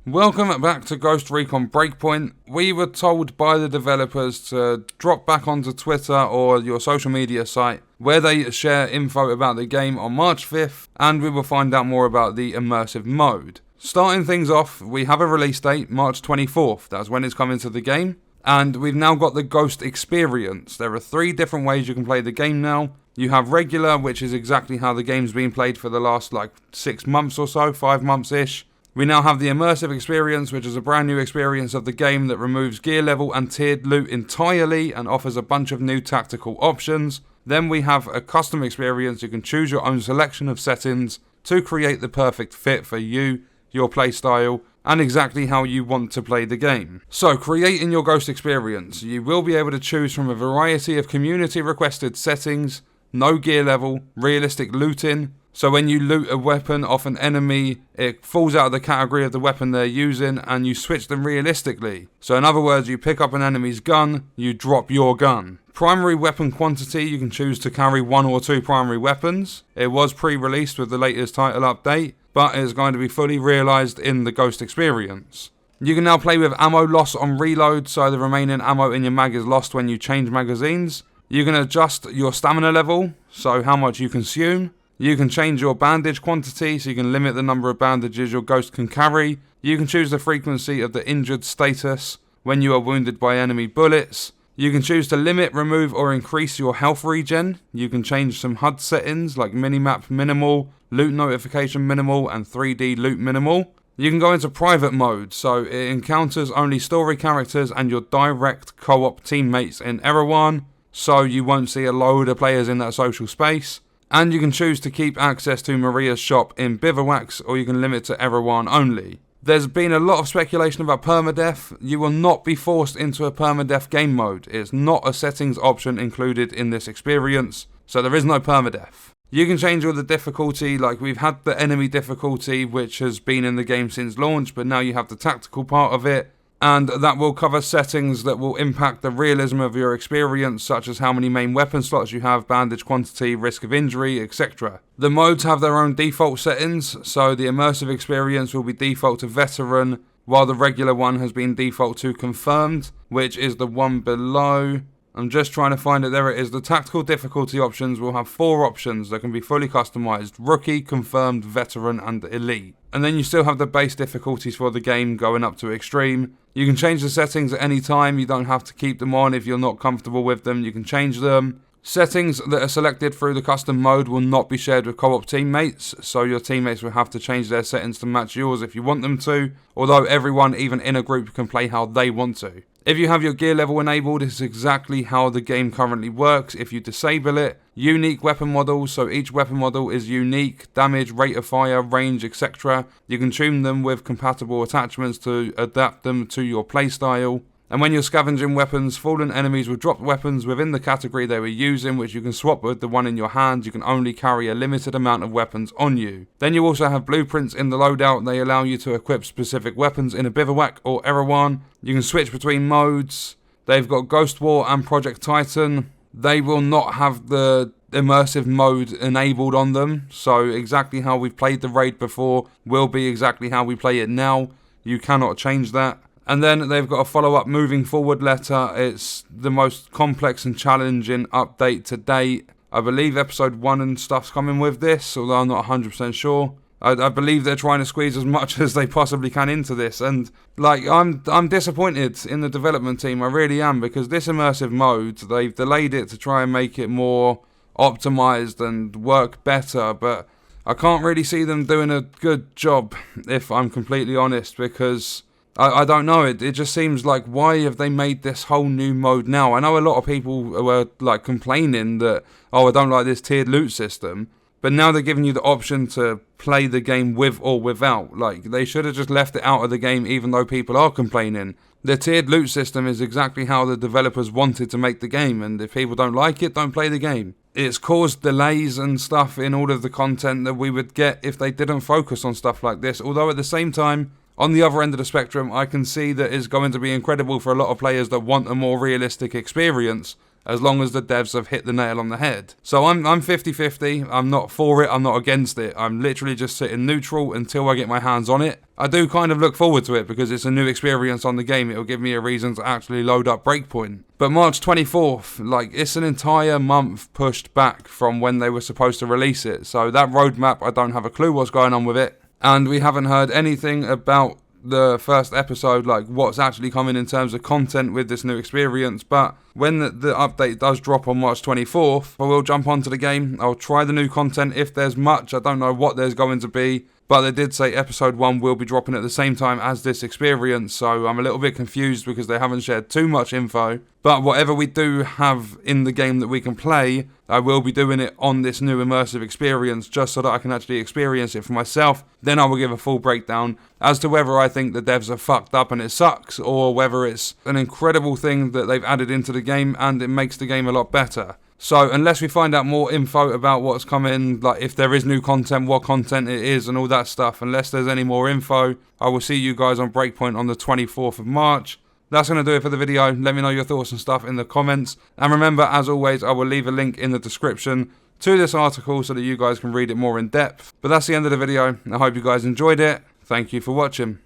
Welcome back to Ghost Recon Breakpoint. We were told by the developers to drop back onto Twitter or your social media site where they share info about the game on March 5th, and we will find out more about the immersive mode. Starting things off, we have a release date, March 24th, that's when it's coming to the game, and we've now got the Ghost experience. There are 3 different ways you can play the game now. You have regular, which is exactly how the game's been played for the last 6 months or so, 5 months-ish. We now have the Immersive experience, which is a brand new experience of the game that removes gear level and tiered loot entirely and offers a bunch of new tactical options. Then we have a custom experience. You can choose your own selection of settings to create the perfect fit for you, your playstyle, and exactly how you want to play the game. So, creating your Ghost experience, you will be able to choose from a variety of community requested settings, no gear level, realistic looting. So when you loot a weapon off an enemy, it falls out of the category of the weapon they're using and you switch them realistically. So in other words, you pick up an enemy's gun, you drop your gun. Primary weapon quantity, you can choose to carry 1 or 2 primary weapons. It was pre-released with the latest title update, but it's going to be fully realised in the Ghost experience. You can now play with ammo loss on reload, so the remaining ammo in your mag is lost when you change magazines. You can adjust your stamina level, so how much you consume. You can change your bandage quantity, so you can limit the number of bandages your Ghost can carry. You can choose the frequency of the injured status when you are wounded by enemy bullets. You can choose to limit, remove, or increase your health regen. You can change some HUD settings like minimap minimal, loot notification minimal, and 3D loot minimal. You can go into private mode, so it encounters only story characters and your direct co-op teammates in Erewhon, so you won't see a load of players in that social space. And you can choose to keep access to Maria's shop in Bivouacs, or you can limit to Erewhon only. There's been a lot of speculation about permadeath. You will not be forced into a permadeath game mode. It's not a settings option included in this experience, so there is no permadeath. You can change all the difficulty, like we've had the enemy difficulty, which has been in the game since launch, but now you have the tactical part of it. And that will cover settings that will impact the realism of your experience, such as how many main weapon slots you have, bandage quantity, risk of injury, etc. The modes have their own default settings, so the immersive experience will be default to veteran, while the regular one has been default to confirmed, which is the one below. I'm just trying to find it. There it is. The tactical difficulty options will have 4 options that can be fully customized: rookie, confirmed, veteran, and elite. And then you still have the base difficulties for the game going up to extreme. You can change the settings at any time. You don't have to keep them on if you're not comfortable with them. You can change them. Settings that are selected through the custom mode will not be shared with co-op teammates, so your teammates will have to change their settings to match yours if you want them to, although everyone, even in a group, can play how they want to. If you have your gear level enabled, it's exactly how the game currently works. If you disable it, unique weapon models, so each weapon model is unique, damage, rate of fire, range, etc. You can tune them with compatible attachments to adapt them to your playstyle. And when you're scavenging weapons, fallen enemies will drop weapons within the category they were using, which you can swap with the one in your hand. You can only carry a limited amount of weapons on you. Then you also have blueprints in the loadout. They allow you to equip specific weapons in a Bivouac or Erewhon. You can switch between modes. They've got Ghost War and Project Titan. They will not have the immersive mode enabled on them, so exactly how we've played the raid before will be exactly how we play it now. You cannot change that. And then they've got a follow-up moving forward letter. It's the most complex and challenging update to date. I believe episode 1 and stuff's coming with this, although I'm not 100% sure. I believe they're trying to squeeze as much as they possibly can into this, and I'm disappointed in the development team. I really am, because this immersive mode, they've delayed it to try and make it more optimized and work better, but I can't really see them doing a good job, if I'm completely honest, because I don't know, it just seems like, why have they made this whole new mode now? I know a lot of people were complaining that, oh, I don't like this tiered loot system, but now they're giving you the option to play the game with or without. They should have just left it out of the game, even though people are complaining. The tiered loot system is exactly how the developers wanted to make the game, and if people don't like it, don't play the game. It's caused delays and stuff in all of the content that we would get if they didn't focus on stuff like this, although at the same time, on the other end of the spectrum, I can see that it's going to be incredible for a lot of players that want a more realistic experience, as long as the devs have hit the nail on the head. So I'm 50-50, I'm not for it, I'm not against it, I'm literally just sitting neutral until I get my hands on it. I do kind of look forward to it because it's a new experience on the game. It'll give me a reason to actually load up Breakpoint. But March 24th, like, it's an entire month pushed back from when they were supposed to release it. So that roadmap, I don't have a clue what's going on with it. And we haven't heard anything about the first episode, like what's actually coming in terms of content with this new experience. But when the update does drop on March 24th, I will jump onto the game. I'll try the new content if there's much. I don't know what there's going to be, but they did say episode 1 will be dropping at the same time as this experience, so I'm a little bit confused because they haven't shared too much info. But whatever we do have in the game that we can play, I will be doing it on this new immersive experience just so that I can actually experience it for myself. Then I will give a full breakdown as to whether I think the devs are fucked up and it sucks, or whether it's an incredible thing that they've added into the game and it makes the game a lot better. So unless we find out more info about what's coming, like if there is new content, what content it is and all that stuff, unless there's any more info, I will see you guys on Breakpoint on the 24th of March. That's going to do it for the video. Let me know your thoughts and stuff in the comments. And remember, as always, I will leave a link in the description to this article so that you guys can read it more in depth. But that's the end of the video. I hope you guys enjoyed it. Thank you for watching.